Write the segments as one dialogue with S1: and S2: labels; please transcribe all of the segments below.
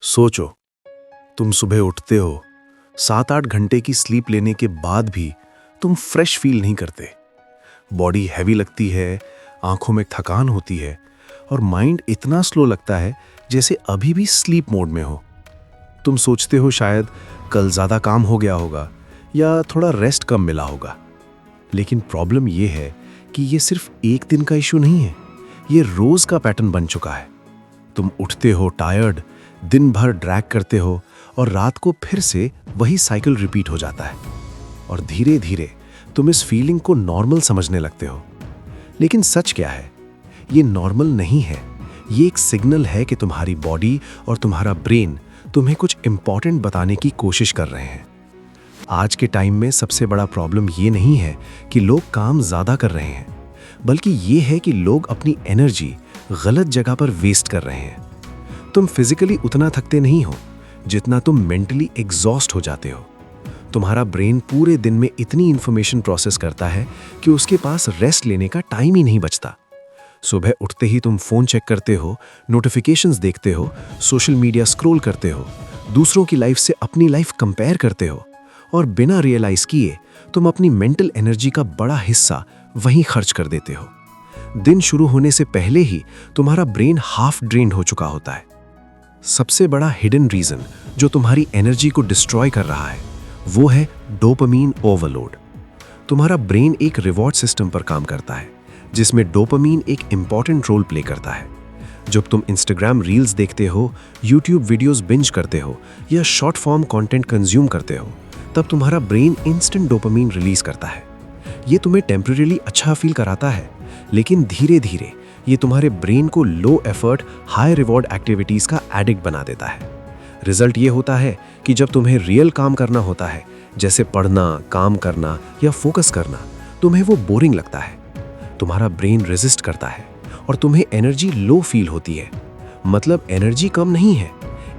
S1: सोचो, तुम सुबह उठते हो, 7-8 घंटे की स्लीप लेने के बाद भी तुम फ्रेश फील नहीं करते। बॉडी हैवी लगती है, आंखों में थकान होती है और माइंड इतना स्लो लगता है जैसे अभी भी स्लीप मोड में हो। तुम सोचते हो शायद कल ज़्यादा काम हो गया होगा या थोड़ा रेस्ट कम मिला होगा। लेकिन प्रॉब्लम ये है कि ये सिर्फ एक दिन का इशू नहीं है, ये रोज़ का पैटर्न बन चुका है। तुम उठते हो टायर्ड, दिन भर ड्रैग करते हो और रात को फिर से वही साइकिल रिपीट हो जाता है और धीरे धीरे तुम इस फीलिंग को नॉर्मल समझने लगते हो। लेकिन सच क्या है? ये नॉर्मल नहीं है। ये एक सिग्नल है कि तुम्हारी बॉडी और तुम्हारा ब्रेन तुम्हें कुछ इंपॉर्टेंट बताने की कोशिश कर रहे हैं। आज के टाइम में सबसे बड़ा प्रॉब्लम ये नहीं है कि लोग काम ज़्यादा कर रहे हैं, बल्कि ये है कि लोग अपनी एनर्जी गलत जगह पर वेस्ट कर रहे हैं। तुम फिजिकली उतना थकते नहीं हो जितना तुम मेंटली एग्जॉस्ट हो जाते हो। तुम्हारा ब्रेन पूरे दिन में इतनी इंफॉर्मेशन प्रोसेस करता है कि उसके पास रेस्ट लेने का टाइम ही नहीं बचता। सुबह उठते ही तुम फोन चेक करते हो, नोटिफिकेशंस देखते हो, सोशल मीडिया स्क्रॉल करते हो, दूसरों की लाइफ से अपनी लाइफ कंपेयर करते हो और बिना रियलाइज किए तुम अपनी मेंटल एनर्जी का बड़ा हिस्सा वहीं खर्च कर देते हो। दिन शुरू होने से पहले ही तुम्हारा ब्रेन हाफ ड्रेन्ड हो चुका होता है। सबसे बड़ा हिडन रीजन जो तुम्हारी एनर्जी को डिस्ट्रॉय कर रहा है वो है डोपामीन ओवरलोड। तुम्हारा ब्रेन एक रिवॉर्ड सिस्टम पर काम करता है जिसमें डोपामीन एक इंपॉर्टेंट रोल प्ले करता है। जब तुम इंस्टाग्राम रील्स देखते हो, यूट्यूब वीडियोस बिंज करते हो या शॉर्ट फॉर्म कंटेंट कंज्यूम करते हो, तब तुम्हारा ब्रेन इंस्टेंट डोपामीन रिलीज करता है। ये तुम्हें टेम्परेरीली अच्छा फील कराता है, लेकिन धीरे धीरे ये तुम्हारे ब्रेन को low effort high reward activities का एडिक्ट बना देता है। रिजल्ट ये होता है कि जब तुम्हें रियल काम करना होता है, जैसे पढ़ना, काम करना या फोकस करना, तुम्हें वो बोरिंग लगता है। तुम्हारा ब्रेन रेजिस्ट करता है और तुम्हें एनर्जी लो फील होती है। मतलब एनर्जी कम नहीं है,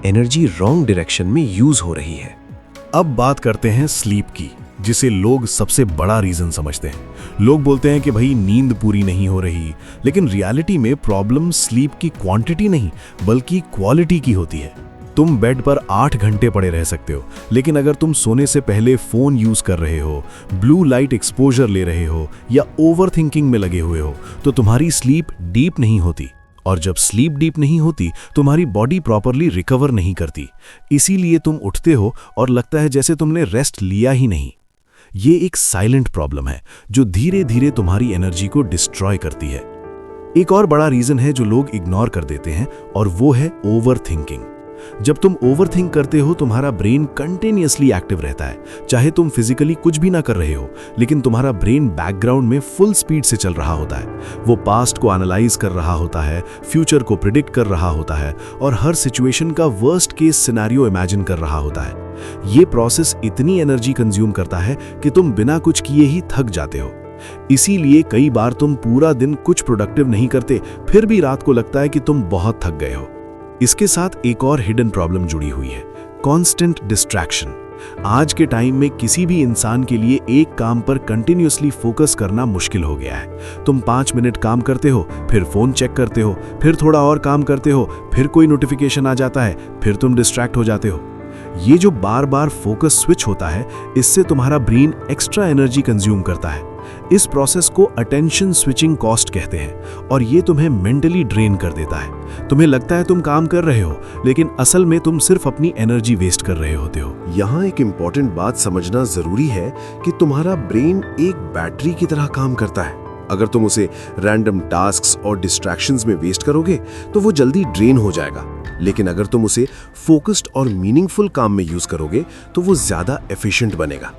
S1: एनर्जी रॉन्ग डायरेक्शन में यूज हो रही है।
S2: अब बात करते हैं स्लीप की, जिसे लोग सबसे बड़ा रीजन समझते हैं। लोग बोलते हैं कि भाई नींद पूरी नहीं हो रही, लेकिन रियलिटी में प्रॉब्लम स्लीप की क्वांटिटी नहीं बल्कि क्वालिटी की होती है। तुम बेड पर 8 घंटे पड़े रह सकते हो, लेकिन अगर तुम सोने से पहले फोन यूज कर रहे हो, ब्लू लाइट एक्सपोजर ले रहे हो या ओवर थिंकिंग में लगे हुए हो, तो तुम्हारी स्लीप डीप नहीं होती। और जब स्लीप डीप नहीं होती, तुम्हारी बॉडी प्रॉपरली रिकवर नहीं करती। इसीलिए तुम उठते हो और लगता है जैसे तुमने रेस्ट लिया ही नहीं। ये एक साइलेंट प्रॉब्लम है जो धीरे धीरे तुम्हारी एनर्जी को डिस्ट्रॉय करती है। एक और बड़ा रीजन है जो लोग इग्नोर कर देते हैं और वो है ओवर थिंकिंग। जब तुम ओवर थिंक करते हो, तुम्हारा ब्रेन कंटिन्यूअसली एक्टिव रहता है। चाहे तुम फिजिकली कुछ भी ना कर रहे हो, लेकिन तुम्हारा ब्रेन बैकग्राउंड में फुल स्पीड से चल रहा होता है। वो पास्ट को एनालाइज कर रहा होता है, फ्यूचर को प्रिडिक्ट कर रहा होता है और हर सिचुएशन का वर्स्ट केस सिनेरियो इमेजिन कर रहा होता है। ये प्रोसेस इतनी एनर्जी कंज्यूम करता है कि तुम बिना कुछ किए ही थक जाते हो। इसीलिए कई बार तुम पूरा दिन कुछ प्रोडक्टिव नहीं करते, फिर भी रात को लगता है कि तुम बहुत थक गए हो। इसके साथ एक और हिडन प्रॉब्लम जुड़ी हुई है, कांस्टेंट डिस्ट्रैक्शन। आज के टाइम में किसी भी इंसान के लिए एक काम पर कंटिन्यूअसली फोकस करना मुश्किल हो गया है। तुम 5 मिनट काम करते हो, फिर फोन चेक करते हो, फिर थोड़ा और काम करते हो, फिर कोई नोटिफिकेशन आ जाता है, फिर तुम डिस्ट्रैक्ट हो जाते हो। ये जो बार बार फोकस स्विच होता है, इससे तुम्हारा ब्रेन एक्स्ट्रा एनर्जी कंज्यूम करता है। इस प्रोसेस को अटेंशन स्विचिंग कॉस्ट कहते हैं और ये तुम्हें मेंटली ड्रेन कर देता है। तुम्हें लगता है तुम काम कर रहे हो, लेकिन असल में तुम सिर्फ अपनी एनर्जी वेस्ट कर रहे होते हो।
S1: यहाँ एक इम्पॉर्टेंट बात समझना जरूरी है कि तुम्हारा ब्रेन एक बैटरी की तरह काम करता है। अगर तुम उसे रैंडम टास्क्स और डिस्ट्रैक्शंस में वेस्ट करोगे तो वो जल्दी ड्रेन हो जाएगा, लेकिन अगर तुम उसे फोकस्ड और मीनिंगफुल काम में यूज करोगे तो वो ज्यादा एफिशिएंट बनेगा।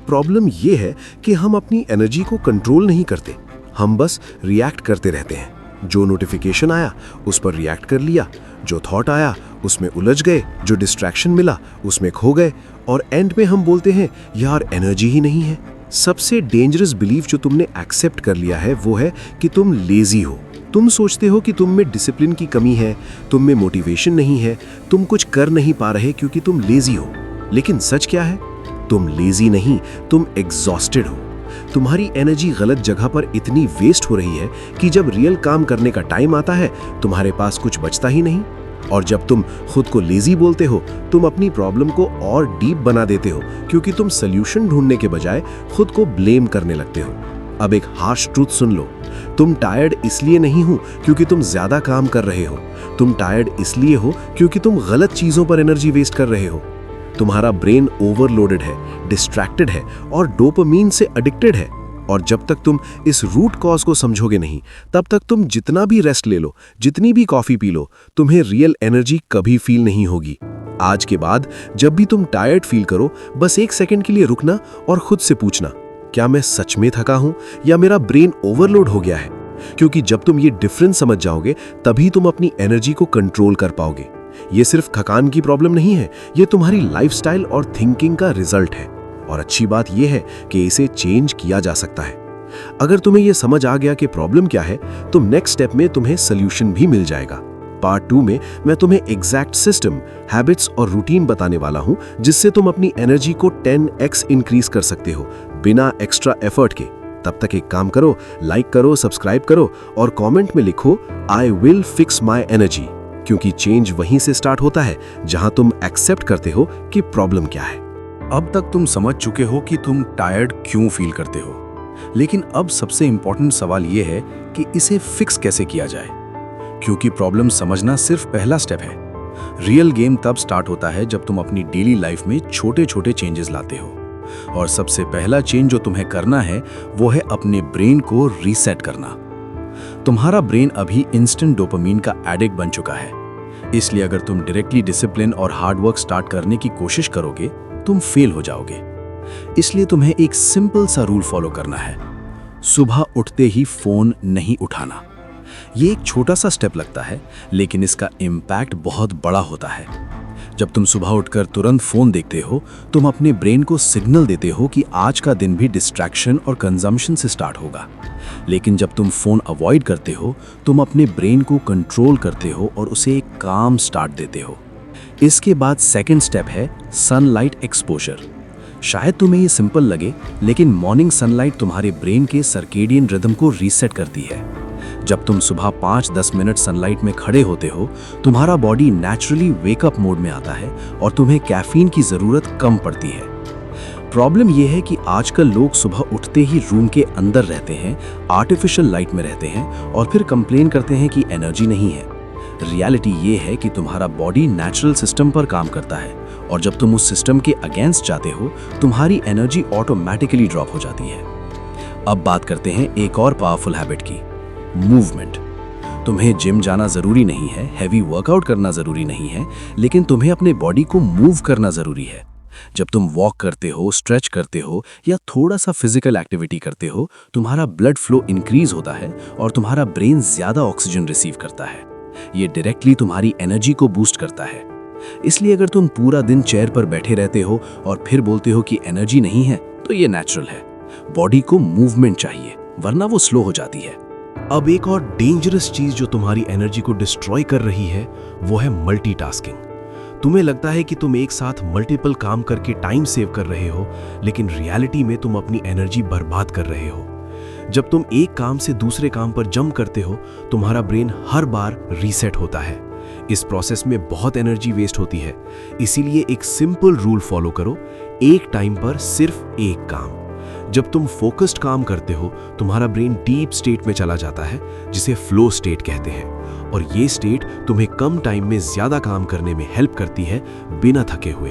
S1: प्रॉब्लम ये है कि हम अपनी एनर्जी को कंट्रोल नहीं करते, हम बस रिएक्ट करते रहते हैं। जो नोटिफिकेशन आया उस पर रिएक्ट कर लिया, जो थॉट आया उसमें उलझ गए, जो डिस्ट्रैक्शन मिला उसमें खो गए और एंड में हम बोलते हैं यार एनर्जी ही नहीं है। सबसे डेंजरस बिलीफ जो तुमने एक्सेप्ट कर लिया है वो है कि तुम लेजी हो। तुम सोचते हो कि तुम में डिसिप्लिन की कमी है, तुम में मोटिवेशन नहीं है, तुम कुछ कर नहीं पा रहे क्योंकि तुम लेजी हो। लेकिन सच क्या है? तुम लेजी नहीं, तुम एग्जॉस्टेड हो। तुम्हारी एनर्जी गलत जगह पर इतनी वेस्ट हो रही है कि जब रियल काम करने का टाइम आता है तुम्हारे पास कुछ बचता ही नहीं।
S2: और जब तुम खुद को लेजी बोलते हो, तुम अपनी प्रॉब्लम को और डीप बना देते हो, क्योंकि तुम सल्यूशन ढूंढने के बजाय खुद को ब्लेम करने लगते हो। अब एक हार्श ट्रूथ सुन लो, तुम टायर्ड इसलिए नहीं हो क्योंकि तुम ज्यादा काम कर रहे हो, तुम टायर्ड इसलिए हो क्योंकि तुम गलत चीजों पर एनर्जी वेस्ट कर रहे हो। तुम्हारा ब्रेन ओवरलोडेड है, डिस्ट्रैक्टेड है और डोपामीन से एडिक्टेड है। और जब तक तुम इस रूट कॉज को समझोगे नहीं, तब तक तुम जितना भी रेस्ट ले लो, जितनी भी कॉफी पी लो, तुम्हें रियल एनर्जी कभी फील नहीं होगी। आज के बाद जब भी तुम टायर्ड फील करो, बस 1 सेकंड के लिए रुकना और खुद से पूछना, क्या मैं सच में थका हूं या मेरा ब्रेन ओवरलोड हो गया है? क्योंकि जब तुम ये डिफरेंस समझ जाओगे, तभी तुम अपनी एनर्जी को कंट्रोल कर पाओगे। ये सिर्फ थकान की प्रॉब्लम नहीं है, ये तुम्हारी लाइफस्टाइल और थिंकिंग का रिजल्ट है। और अच्छी बात यह है कि इसे चेंज किया जा सकता है। अगर तुम्हें यह समझ आ गया कि प्रॉब्लम क्या है, तो नेक्स्ट स्टेप में तुम्हें सोल्यूशन भी मिल जाएगा। पार्ट 2 में मैं तुम्हें एग्जैक्ट सिस्टम, हैबिट्स और रूटीन बताने वाला हूं, जिससे तुम अपनी एनर्जी को 10x इंक्रीज कर सकते हो बिना एक्स्ट्रा एफर्ट के। तब तक एक काम करो, लाइक करो, सब्सक्राइब करो और कमेंट में लिखो, I will fix my energy, क्योंकि चेंज वहीं से स्टार्ट होता है जहां तुम एक्सेप्ट करते हो कि प्रॉब्लम क्या है।
S3: अब तक तुम समझ चुके हो कि तुम टायर्ड क्यों फील करते हो, लेकिन अब सबसे इंपॉर्टेंट सवाल यह है कि इसे फिक्स कैसे किया जाए, क्योंकि प्रॉब्लम समझना सिर्फ पहला स्टेप है। रियल गेम तब स्टार्ट होता है जब तुम अपनी डेली लाइफ में छोटे छोटे चेंजेस लाते हो। और सबसे पहला चेंज जो तुम्हें करना है वो है अपने ब्रेन को रीसेट करना। तुम्हारा ब्रेन अभी इंस्टेंट डोपामीन का एडिक्ट बन चुका है, इसलिए अगर तुम डायरेक्टली डिसिप्लिन और हार्ड वर्क स्टार्ट करने की कोशिश करोगे, तुम फेल हो जाओगे। इसलिए तुम्हें एक सिंपल सा रूल फॉलो करना है, सुबह उठते ही फोन नहीं उठाना। ये एक छोटा सा स्टेप लगता है, लेकिन इसका इम्पैक्ट बहुत बड़ा होता है। जब तुम सुबह उठकर तुरंत फोन देखते हो, तुम अपने ब्रेन को सिग्नल देते हो कि आज का दिन भी डिस्ट्रैक्शन और कंजम्पशन से स्टार्ट होगा। लेकिन जब तुम फोन अवॉइड करते हो, तुम अपने ब्रेन को कंट्रोल करते हो और उसे एक काम स्टार्ट देते हो। इसके बाद सेकंड स्टेप है सनलाइट एक्सपोजर। शायद तुम्हें ये सिंपल लगे, लेकिन मॉर्निंग सनलाइट तुम्हारे ब्रेन के सर्केडियन रिदम को रीसेट करती है। जब तुम सुबह 5-10 मिनट सनलाइट में खड़े होते हो, तुम्हारा बॉडी नेचुरली वेकअप मोड में आता है और तुम्हें कैफीन की जरूरत कम पड़ती है। प्रॉब्लम यह है कि आजकल लोग सुबह उठते ही रूम के अंदर रहते हैं, आर्टिफिशियल लाइट में रहते हैं और फिर कंप्लेन करते हैं कि एनर्जी नहीं है। रियलिटी ये है कि तुम्हारा बॉडी नेचुरल सिस्टम पर काम करता है, और जब तुम उस सिस्टम के अगेंस्ट जाते हो, तुम्हारी एनर्जी ऑटोमेटिकली ड्रॉप हो जाती है। अब बात करते हैं एक और पावरफुल हैबिट की, मूवमेंट। तुम्हें जिम जाना जरूरी नहीं है, हैवी वर्कआउट करना जरूरी नहीं है, लेकिन तुम्हें अपने बॉडी को मूव करना जरूरी है। जब तुम वॉक करते हो, स्ट्रेच करते हो या थोड़ा सा फिजिकल एक्टिविटी करते हो, तुम्हारा ब्लड फ्लो इंक्रीज होता है और तुम्हारा ब्रेन ज्यादा ऑक्सीजन रिसीव करता है। ये डायरेक्टली तुम्हारी एनर्जी को बूस्ट करता है। इसलिए अगर तुम पूरा दिन चेयर पर बैठे रहते हो और फिर बोलते हो कि एनर्जी नहीं है, तो ये नेचुरल है। बॉडी को मूवमेंट चाहिए, वरना वो स्लो हो जाती है।
S1: अब एक और डेंजरस चीज जो तुम्हारी एनर्जी को डिस्ट्रॉय कर रही है, वो है मल्टीटास्किंग। तुम्हें लगता है कि तुम एक साथ मल्टीपल काम करके टाइम सेव कर रहे हो, लेकिन रियलिटी में तुम अपनी एनर्जी बर्बाद कर रहे हो। जब तुम एक काम से दूसरे काम पर जंप करते हो, तुम्हारा ब्रेन हर बार रीसेट होता है। इस प्रोसेस में बहुत एनर्जी वेस्ट होती है। इसीलिए एक सिंपल रूल फॉलो करो, एक टाइम पर सिर्फ एक काम। जब तुम फोकस्ड काम करते हो, तुम्हारा ब्रेन डीप स्टेट में चला जाता है, जिसे फ्लो स्टेट कहते हैं, और ये स्टेट तुम्हें कम टाइम में ज्यादा काम करने में हेल्प करती है, बिना थके हुए।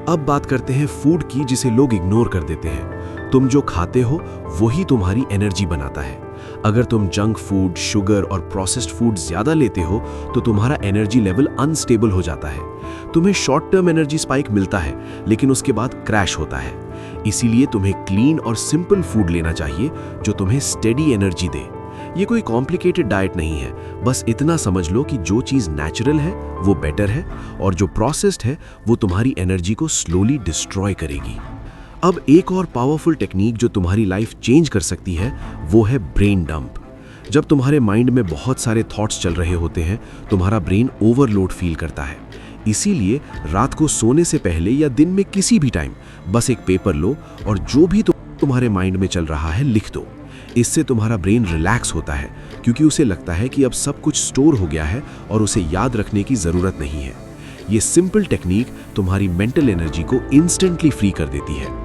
S1: अब बात करते हैं फूड की, जिसे लोग इग्नोर कर देते हैं। तुम जो खाते हो वही तुम्हारी एनर्जी बनाता है। अगर तुम जंक फूड, शुगर और प्रोसेस्ड फूड ज्यादा लेते हो, तो तुम्हारा एनर्जी लेवल अनस्टेबल हो जाता है। तुम्हें शॉर्ट टर्म एनर्जी स्पाइक मिलता है, लेकिन उसके बाद क्रैश होता है। इसीलिए तुम्हें क्लीन और सिंपल फूड लेना चाहिए, जो तुम्हें स्टेडी एनर्जी दे। ये कोई कॉम्प्लिकेटेड डाइट नहीं है, बस इतना समझ लो कि जो चीज नेचुरल है वो बेटर है, और जो प्रोसेस्ड है वो तुम्हारी एनर्जी को स्लोली डिस्ट्रॉय करेगी। अब एक और पावरफुल टेक्निक जो तुम्हारी लाइफ चेंज कर सकती है, वो है ब्रेन डंप। जब तुम्हारे माइंड में बहुत सारे थॉट्स चल रहे होते हैं, तुम्हारा ब्रेन ओवरलोड फील करता है। इसीलिए रात को सोने से पहले या दिन में किसी भी टाइम बस एक पेपर लो और जो भी तुम्हारे माइंड में चल रहा है लिख दो। इससे तुम्हारा ब्रेन रिलैक्स होता है,
S3: क्योंकि उसे लगता है कि अब सब कुछ स्टोर हो गया है और उसे याद रखने की ज़रूरत नहीं है। ये सिंपल टेक्निक तुम्हारी मेंटल एनर्जी को इंस्टेंटली फ्री कर देती है।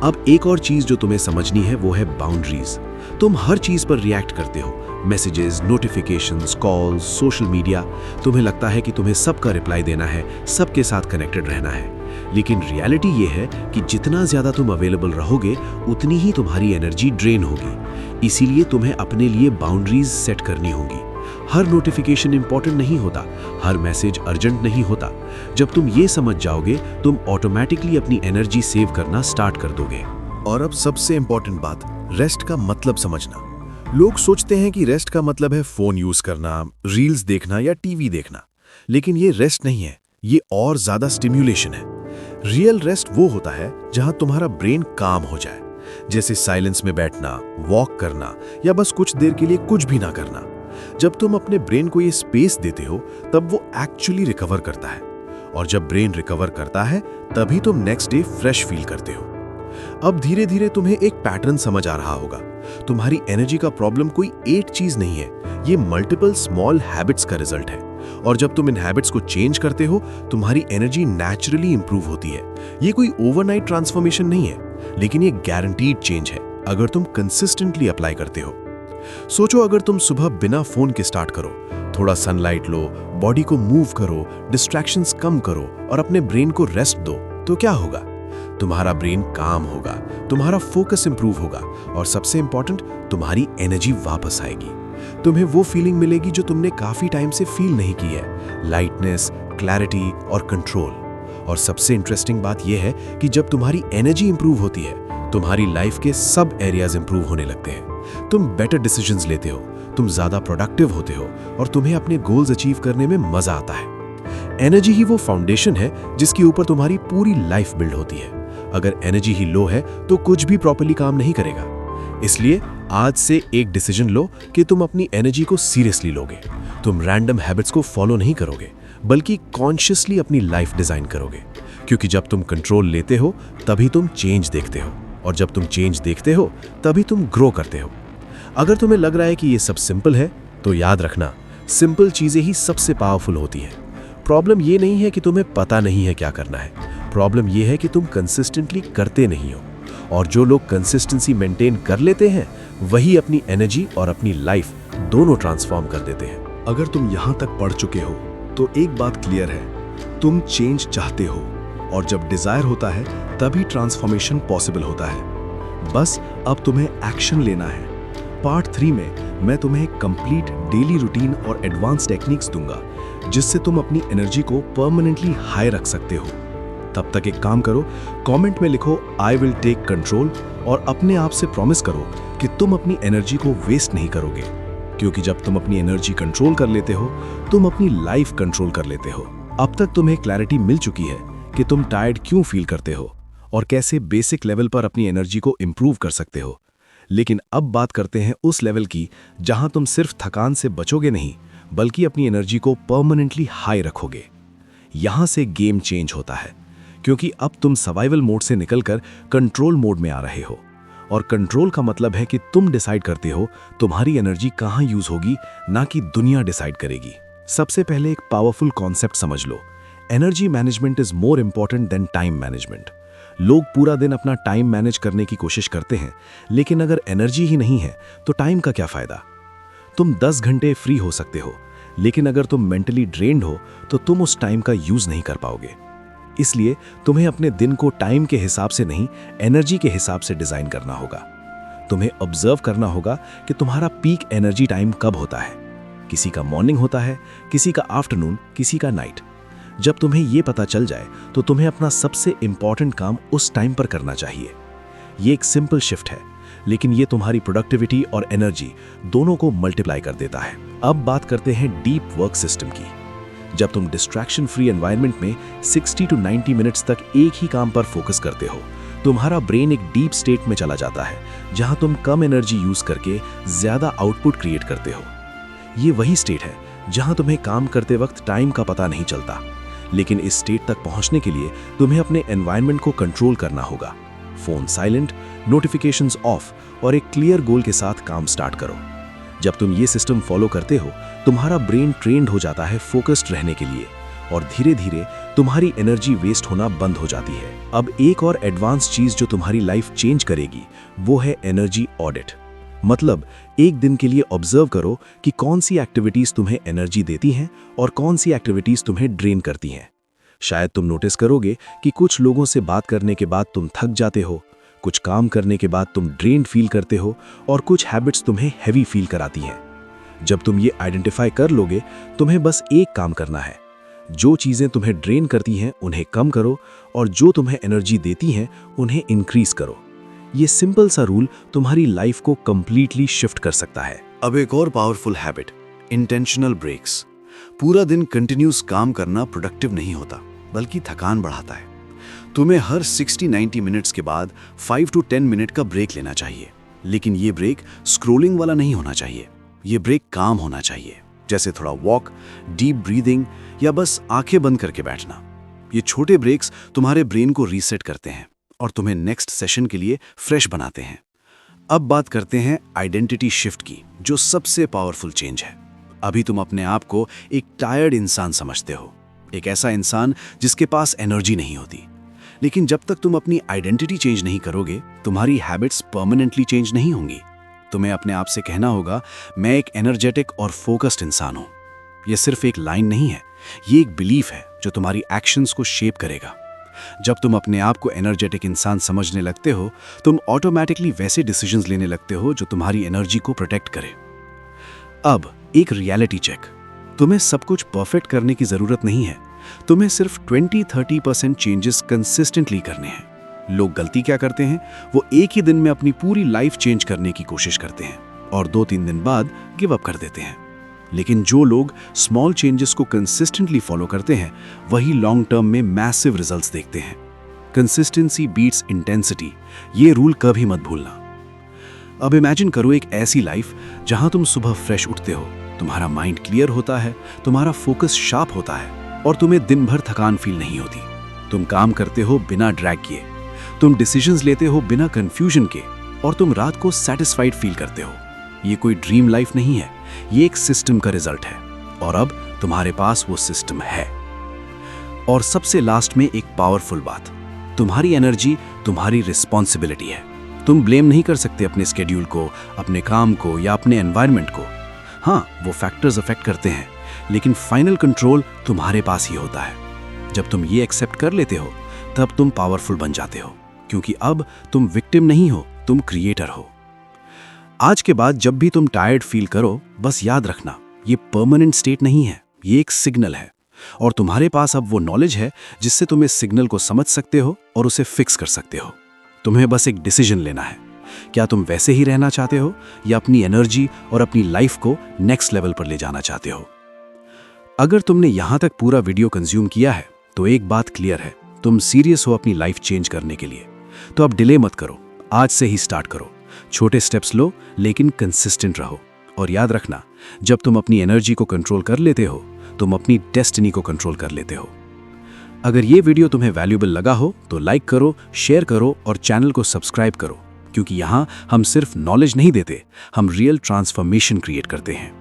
S3: अब एक और चीज़ जो तुम्हें समझनी है वो है बाउंड्रीज। तुम हर चीज़ पर रिएक्ट करते हो, messages, notifications, calls, social media. तुम्हें लगता है कि तुम्हें सबका रिप्लाई देना है, सबके साथ कनेक्टेड रहना है। लेकिन रियलिटी ये है कि जितना ज़्यादा तुम अवेलेबल रहोगे उतनी ही तुम्हारी एनर्जी ड्रेन होगी। इसीलिए तुम्हें अपने लिए बाउंड्रीज सेट करनी होगी। हर नोटिफिकेशन इंपॉर्टेंट नहीं होता, हर मैसेज अर्जेंट नहीं होता। जब तुम ये समझ जाओगे तुम ऑटोमेटिकली अपनी एनर्जी सेव करना स्टार्ट कर दोगे।
S2: और अब सबसे इंपॉर्टेंट बात, रेस्ट का मतलब समझना। लोग सोचते हैं कि रेस्ट का मतलब है फोन यूज करना, रील्स देखना या टीवी देखना, लेकिन ये रेस्ट नहीं है, ये और ज्यादा स्टिम्युलेशन है। रियल रेस्ट वो होता है जहां तुम्हारा ब्रेन काम हो जाए, जैसे साइलेंस में बैठना, वॉक करना या बस कुछ देर के लिए कुछ भी ना करना। जब तुम अपने ब्रेन को ये स्पेस देते हो तब वो एक्चुअली रिकवर करता है, और जब ब्रेन रिकवर करता है तभी तुम नेक्स्ट डे फ्रेश फील करते हो। अब धीरे धीरे तुम्हें एक पैटर्न समझ आ रहा होगा। तुम्हारी एनर्जी का प्रॉब्लम कोई एक चीज नहीं है, ये मल्टीपल स्मॉल हैबिट्स का रिजल्ट है। और जब तुम इन हैबिट्स को चेंज करते हो तुम्हारी एनर्जी नेचुरली इंप्रूव होती है। ये कोई ओवरनाइट ट्रांसफॉर्मेशन नहीं है, लेकिन ये गारंटीड चेंज है अगर तुम कंसिस्टेंटली अप्लाई करते हो। सोचो, अगर तुम सुबह बिना फोन के स्टार्ट करो, थोड़ा सनलाइट लो, बॉडी को मूव करो, डिस्ट्रैक्शंस कम करो और अपने ब्रेन को रेस्ट दो, तो क्या होगा? तुम्हारा ब्रेन काम होगा, तुम्हारा फोकस इंप्रूव होगा और सबसे इंपॉर्टेंट, तुम्हारी एनर्जी वापस आएगी। तुम्हें वो फीलिंग मिलेगी जो तुमने काफी टाइम से फील नहीं की है, लाइटनेस, क्लैरिटी और कंट्रोल। और सबसे इंटरेस्टिंग बात यह है कि जब तुम्हारी एनर्जी इंप्रूव होती है तुम्हारी लाइफ के सब एरियाज इंप्रूव होने लगते हैं। तुम बेटर डिसीजंस लेते हो, तुम ज्यादा प्रोडक्टिव होते हो और तुम्हें अपने गोल्स अचीव करने में मजा आता है। एनर्जी ही वो फाउंडेशन है जिसके ऊपर तुम्हारी पूरी लाइफ बिल्ड होती है। अगर एनर्जी ही लो है तो कुछ भी प्रॉपर्ली काम नहीं करेगा। इसलिए आज से एक डिसीजन लो कि तुम अपनी एनर्जी को सीरियसली लोगे। तुम रैंडम हैबिट्स को फॉलो नहीं करोगे, बल्कि कॉन्शियसली अपनी लाइफ डिजाइन करोगे। क्योंकि जब तुम कंट्रोल लेते हो तभी तुम चेंज देखते हो, और जब तुम चेंज देखते हो तभी तुम ग्रो करते हो। अगर तुम्हें लग रहा है कि ये सब सिंपल है तो याद रखना, सिंपल चीजें ही सबसे पावरफुल होती हैं। प्रॉब्लम ये नहीं है कि तुम्हें पता नहीं है क्या करना है, प्रॉब्लम ये है कि तुम कंसिस्टेंटली करते नहीं हो। और जो लोग कंसिस्टेंसी मेंटेन कर लेते हैं वही अपनी एनर्जी और अपनी लाइफ दोनों ट्रांसफॉर्म कर देते हैं।
S1: अगर तुम यहाँ तक पढ़ चुके हो तो एक बात क्लियर है, तुम चेंज चाहते हो, और जब डिजायर होता है तभी ट्रांसफॉर्मेशन पॉसिबल होता है। बस अब तुम्हें एक्शन लेना है। पार्ट 3 में मैं तुम्हें कंप्लीट डेली रूटीन और एडवांस टेक्निक्स दूंगा जिससे तुम अपनी एनर्जी को परमानेंटली हाई रख सकते हो। तब तक एक काम करो, कमेंट में लिखो आई विल टेक कंट्रोल और अपने आप से प्रॉमिस करो कि तुम अपनी एनर्जी को वेस्ट नहीं करोगे। क्योंकि जब तुम अपनी एनर्जी कंट्रोल कर लेते हो तुम अपनी लाइफ कंट्रोल कर लेते हो। अब तक तुम्हें क्लैरिटी मिल चुकी है कि तुम टायर्ड क्यों फील करते हो और कैसे बेसिक लेवल पर अपनी एनर्जी को इंप्रूव कर सकते हो। लेकिन अब बात करते हैं उस लेवल की जहां तुम सिर्फ थकान से बचोगे नहीं बल्कि अपनी एनर्जी को परमानेंटली हाई रखोगे। यहां से गेम चेंज होता है, क्योंकि अब तुम सर्वाइवल मोड से निकलकर कंट्रोल मोड में आ रहे हो। और कंट्रोल का मतलब है कि तुम डिसाइड करते हो तुम्हारी एनर्जी कहां यूज होगी, ना कि दुनिया डिसाइड करेगी। सबसे पहले एक पावरफुल कॉन्सेप्ट समझ लो, energy management is more important than time management. लोग पूरा दिन अपना टाइम मैनेज करने की कोशिश करते हैं, लेकिन अगर एनर्जी ही नहीं है तो टाइम का क्या फायदा। तुम 10 घंटे फ्री हो सकते हो, लेकिन अगर तुम मेंटली ड्रेन्ड हो तो तुम उस टाइम का यूज नहीं कर पाओगे। इसलिए तुम्हें अपने दिन को टाइम के हिसाब से नहीं, एनर्जी के हिसाब से डिजाइन करना होगा। तुम्हें ऑब्जर्व करना होगा कि तुम्हारा पीक एनर्जी टाइम कब होता है। किसी का मॉर्निंग होता है, किसी का आफ्टरनून, किसी का नाइट। जब तुम्हें यह पता चल जाए तो तुम्हें अपना सबसे इंपॉर्टेंट काम उस टाइम पर करना चाहिए। ये एक सिंपल शिफ्ट है, लेकिन ये तुम्हारी प्रोडक्टिविटी और एनर्जी दोनों को मल्टीप्लाई कर देता है। अब बात करते हैं डीप वर्क सिस्टम की। जब तुम डिस्ट्रैक्शन फ्री एनवायरनमेंट में 60 to 90 मिनट्स तक एक ही काम पर फोकस करते हो, तुम्हारा ब्रेन एक डीप स्टेट में चला जाता है जहां तुम कम एनर्जी यूज करके ज्यादा आउटपुट क्रिएट करते हो। ये वही स्टेट है जहां तुम्हें काम करते वक्त टाइम का पता नहीं चलता, लेकिन इस स्टेट तक पहुंचने के लिए तुम्हें अपने एनवायरनमेंट को कंट्रोल करना होगा। फोन साइलेंट, नोटिफिकेशंस ऑफ और एक क्लियर गोल के साथ काम स्टार्ट करो।
S3: जब तुम ये सिस्टम फॉलो करते हो, तुम्हारा ब्रेन ट्रेंड हो जाता है फोकस्ड रहने के लिए, और धीरे धीरे तुम्हारी एनर्जी वेस्ट होना बंद हो जाती है। अब एक और एडवांस चीज जो तुम्हारी लाइफ चेंज करेगी वो है एनर्जी ऑडिट। मतलब एक दिन के लिए ऑब्जर्व करो कि कौन सी एक्टिविटीज तुम्हें एनर्जी देती हैं और कौन सी एक्टिविटीज तुम्हें ड्रेन करती हैं। शायद तुम नोटिस करोगे कि कुछ लोगों से बात करने के बाद तुम थक जाते हो, कुछ काम करने के बाद तुम ड्रेन्ड फील करते हो, और कुछ हैबिट्स तुम्हें हैवी फील कराती हैं। जब तुम ये आइडेंटिफाई कर लोगे, तुम्हें बस एक काम करना है। जो चीज़ें तुम्हें ड्रेन करती हैं उन्हें कम करो, और जो तुम्हें एनर्जी देती हैं उन्हें इंक्रीज करो। ये सिंपल सा रूल तुम्हारी लाइफ को कंप्लीटली शिफ्ट कर सकता है।
S1: अब एक और पावरफुल हैबिट, इंटेंशनल ब्रेक्स। पूरा दिन कंटिन्यूस काम करना प्रोडक्टिव नहीं होता, बल्कि थकान बढ़ाता है। तुम्हें हर 60-90 मिनट्स के बाद 5 to 10 मिनट का ब्रेक लेना चाहिए। लेकिन ये ब्रेक स्क्रोलिंग वाला नहीं होना चाहिए। ये ब्रेक काम होना चाहिए, जैसे थोड़ा वॉक, डीप ब्रीदिंग, या बस आंखें बंद करके बैठना। ये छोटे ब्रेक्स तुम्हारे ब्रेन को रीसेट करते हैं और तुम्हें नेक्स्ट सेशन के लिए फ्रेश बनाते हैं। अब बात करते हैं आइडेंटिटी शिफ्ट की, जो सबसे पावरफुल चेंज है। अभी तुम अपने आप को एक टायर्ड इंसान समझते हो, एक ऐसा इंसान जिसके पास एनर्जी नहीं होती। लेकिन जब तक तुम अपनी आइडेंटिटी चेंज नहीं करोगे, तुम्हारी हैबिट्स परमानेंटली चेंज नहीं होंगी। तुम्हें अपने आप से कहना होगा, मैं एक एनर्जेटिक और फोकस्ड इंसान हूं। यह सिर्फ एक लाइन नहीं है, ये एक बिलीफ है जो तुम्हारी एक्शंस को शेप करेगा। जब तुम अपने आप को एनर्जेटिक इंसान समझने लगते हो, तुम ऑटोमेटिकली वैसे डिसीजंस लेने लगते हो जो तुम्हारी एनर्जी को प्रोटेक्ट करे। अब एक रियलिटी चेक। तुम्हें सब कुछ परफेक्ट करने की जरूरत नहीं है। तुम्हें सिर्फ 20-30% चेंजेस कंसिस्टेंटली करने हैं। लोग गलती क्या करते हैं, वो एक ही दिन में अपनी पूरी लाइफ चेंज करने की कोशिश करते हैं और 2-3 दिन बाद गिव अप कर देते हैं। लेकिन जो लोग स्मॉल चेंजेस को कंसिस्टेंटली फॉलो करते हैं, वही लॉन्ग टर्म में मैसिव रिजल्ट्स देखते हैं। कंसिस्टेंसी बीट्स इंटेंसिटी, ये रूल कभी मत भूलना। अब इमेजिन करो एक ऐसी लाइफ जहां तुम सुबह फ्रेश उठते हो, तुम्हारा माइंड क्लियर होता है, तुम्हारा फोकस शार्प होता है, और तुम्हें दिन भर थकान फील नहीं होती। तुम काम करते हो बिना ड्रैग किए, तुम डिसीजंस लेते हो बिना कंफ्यूजन के, और तुम रात को सैटिस्फाइड फील करते हो। ये कोई ड्रीम लाइफ नहीं है, ये एक सिस्टम का रिजल्ट है, और अब तुम्हारे पास वो सिस्टम है। और सबसे लास्ट में एक पावरफुल बात, तुम्हारी एनर्जी तुम्हारी रिस्पॉन्सिबिलिटी है। तुम ब्लेम नहीं कर सकते अपने स्केड्यूल को, अपने काम को, या अपने एनवायरनमेंट को। हाँ, वो फैक्टर्स अफेक्ट करते हैं, लेकिन फाइनल कंट्रोल तुम्हारे पास ही होता है। जब तुम ये एक्सेप्ट कर लेते हो, तब तुम पावरफुल बन जाते हो, क्योंकि अब तुम विक्टिम नहीं हो, तुम क्रिएटर हो। आज के बाद जब भी तुम टायर्ड फील करो, बस याद रखना, ये परमानेंट स्टेट नहीं है, ये एक सिग्नल है, और तुम्हारे पास अब वो नॉलेज है जिससे तुम इस सिग्नल को समझ सकते हो और उसे फिक्स कर सकते हो। तुम्हें बस एक डिसीजन लेना है, क्या तुम वैसे ही रहना चाहते हो या अपनी एनर्जी और अपनी लाइफ को नेक्स्ट लेवल पर ले जाना चाहते हो। अगर तुमने यहां तक पूरा वीडियो कंज्यूम किया है, तो एक बात क्लियर है, तुम सीरियस हो अपनी लाइफ चेंज करने के लिए। तो अब डिले मत करो, आज से ही स्टार्ट करो। छोटे स्टेप्स लो, लेकिन कंसिस्टेंट रहो। और याद रखना, जब तुम अपनी एनर्जी को कंट्रोल कर लेते हो, तुम अपनी डेस्टिनी को कंट्रोल कर लेते हो। अगर ये वीडियो तुम्हें वैल्यूएबल लगा हो तो लाइक करो, शेयर करो और चैनल को सब्सक्राइब करो, क्योंकि यहाँ हम सिर्फ नॉलेज नहीं देते, हम रियल ट्रांसफॉर्मेशन क्रिएट करते हैं।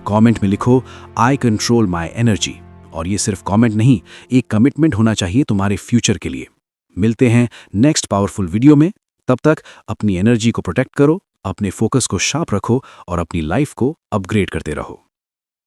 S1: कमेंट में लिखो, आई कंट्रोल माई एनर्जी, और ये सिर्फ कमेंट नहीं, एक कमिटमेंट होना चाहिए तुम्हारे फ्यूचर के लिए। मिलते हैं नेक्स्ट पावरफुल वीडियो में। तब तक अपनी एनर्जी को प्रोटेक्ट करो, अपने फोकस को शार्प रखो और अपनी लाइफ को अपग्रेड करते रहो।